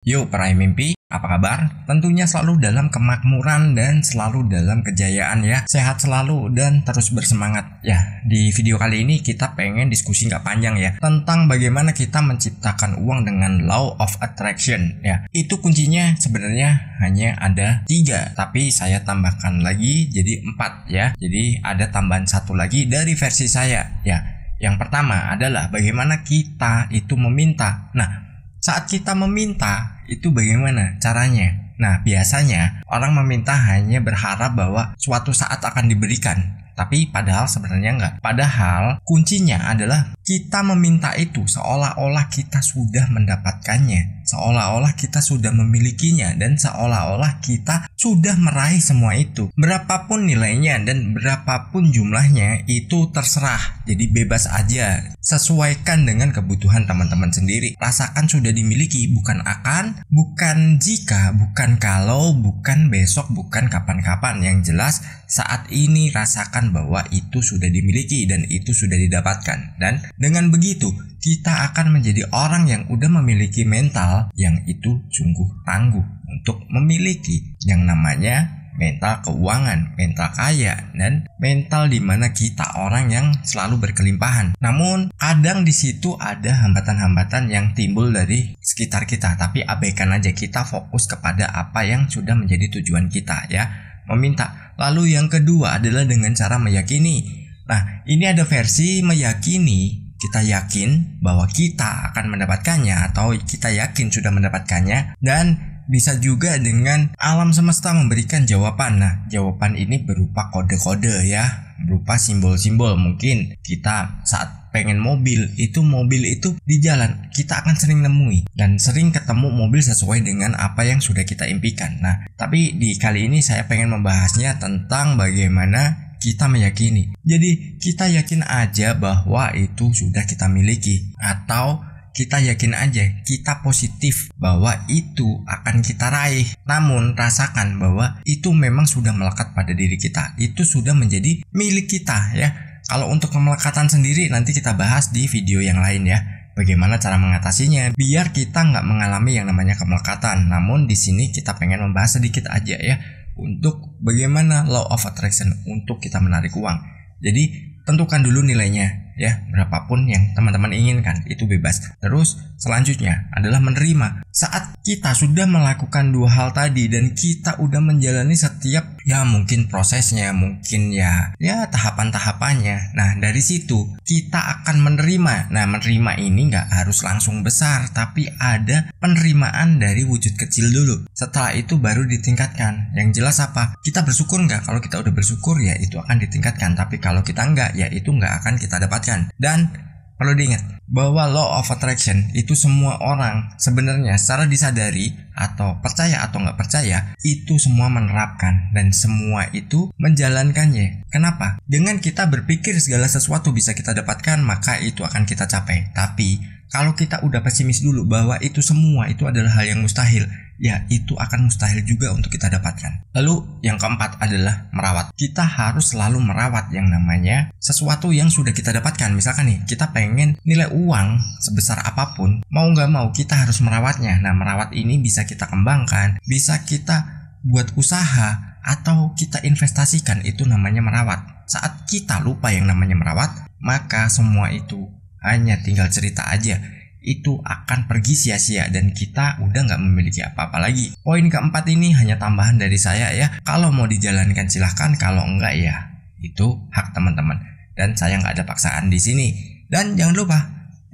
Yo peraih mimpi, apa kabar? Tentunya selalu dalam kemakmuran dan selalu dalam kejayaan ya. Sehat selalu dan terus bersemangat. Ya, di video kali ini kita pengen diskusi nggak panjang ya, tentang bagaimana kita menciptakan uang dengan law of attraction ya. Itu kuncinya sebenarnya hanya ada 3, tapi saya tambahkan lagi jadi 4 ya. Jadi ada tambahan 1 lagi dari versi saya ya. Yang pertama adalah bagaimana kita itu meminta. Nah, saat kita meminta, itu bagaimana caranya? Nah, biasanya orang meminta hanya berharap bahwa suatu saat akan diberikan. Tapi padahal sebenarnya enggak. Padahal kuncinya adalah kita meminta itu seolah-olah kita sudah mendapatkannya. Seolah-olah kita sudah memilikinya dan seolah-olah kita sudah meraih semua itu. Berapapun nilainya dan berapapun jumlahnya itu terserah. Jadi bebas aja. Sesuaikan dengan kebutuhan teman-teman sendiri. Rasakan sudah dimiliki, bukan akan, bukan jika, bukan kalau, bukan besok, bukan kapan-kapan. Yang jelas saat ini rasakan bahwa itu sudah dimiliki dan itu sudah didapatkan. Dan dengan begitu kita akan menjadi orang yang udah memiliki mental yang itu sungguh tangguh untuk memiliki yang namanya mental keuangan, mental kaya, dan mental dimana kita orang yang selalu berkelimpahan. Namun kadang di situ ada hambatan-hambatan yang timbul dari sekitar kita, tapi abaikan aja, kita fokus kepada apa yang sudah menjadi tujuan kita ya, meminta. Lalu yang kedua adalah dengan cara meyakini. Nah, ini ada versi meyakini. Kita yakin bahwa kita akan mendapatkannya atau kita yakin sudah mendapatkannya, dan bisa juga dengan alam semesta memberikan jawaban. Nah, jawaban ini berupa kode-kode ya, berupa simbol-simbol. Mungkin kita saat pengen mobil itu di jalan kita akan sering nemui dan sering ketemu mobil sesuai dengan apa yang sudah kita impikan. Nah, tapi di kali ini saya pengen membahasnya tentang bagaimana kita meyakini. Jadi kita yakin aja bahwa itu sudah kita miliki, atau kita yakin aja, kita positif bahwa itu akan kita raih. Namun rasakan bahwa itu memang sudah melekat pada diri kita, itu sudah menjadi milik kita ya. Kalau untuk kemelekatan sendiri nanti kita bahas di video yang lain ya, bagaimana cara mengatasinya biar kita nggak mengalami yang namanya kemelekatan. Namun di sini kita pengen membahas sedikit aja ya, untuk bagaimana law of attraction untuk kita menarik uang. Jadi tentukan dulu nilainya ya, berapapun yang teman-teman inginkan, itu bebas. Terus selanjutnya adalah menerima. Saat kita sudah melakukan 2 hal tadi dan kita udah menjalani setiap ya mungkin prosesnya, mungkin ya tahapan-tahapannya. Nah, dari situ kita akan menerima. Nah, menerima ini nggak harus langsung besar, tapi ada penerimaan dari wujud kecil dulu. Setelah itu baru ditingkatkan. Yang jelas apa? Kita bersyukur nggak? Kalau kita udah bersyukur ya itu akan ditingkatkan. Tapi kalau kita nggak, ya itu nggak akan kita dapatkan. Dan perlu diingat bahwa law of attraction itu semua orang sebenarnya secara disadari atau percaya atau nggak percaya itu semua menerapkan dan semua itu menjalankannya. Kenapa? Dengan kita berpikir segala sesuatu bisa kita dapatkan, maka itu akan kita capai. Tapi kalau kita udah pesimis dulu bahwa itu semua itu adalah hal yang mustahil, ya itu akan mustahil juga untuk kita dapatkan. Lalu yang keempat adalah merawat. Kita harus selalu merawat yang namanya sesuatu yang sudah kita dapatkan. Misalkan nih, kita pengen nilai uang sebesar apapun, mau nggak mau kita harus merawatnya. Nah, merawat ini bisa kita kembangkan, bisa kita buat usaha, atau kita investasikan, itu namanya merawat. Saat kita lupa yang namanya merawat, maka semua itu hanya tinggal cerita aja, itu akan pergi sia-sia dan kita udah nggak memiliki apa-apa lagi. Poin keempat ini hanya tambahan dari saya ya. Kalau mau dijalankan silahkan, kalau enggak ya itu hak teman-teman. Dan saya nggak ada paksaan di sini. Dan jangan lupa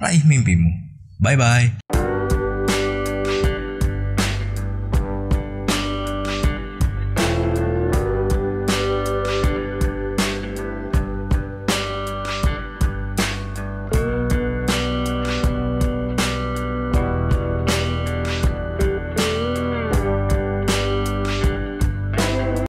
raih mimpimu. Bye bye.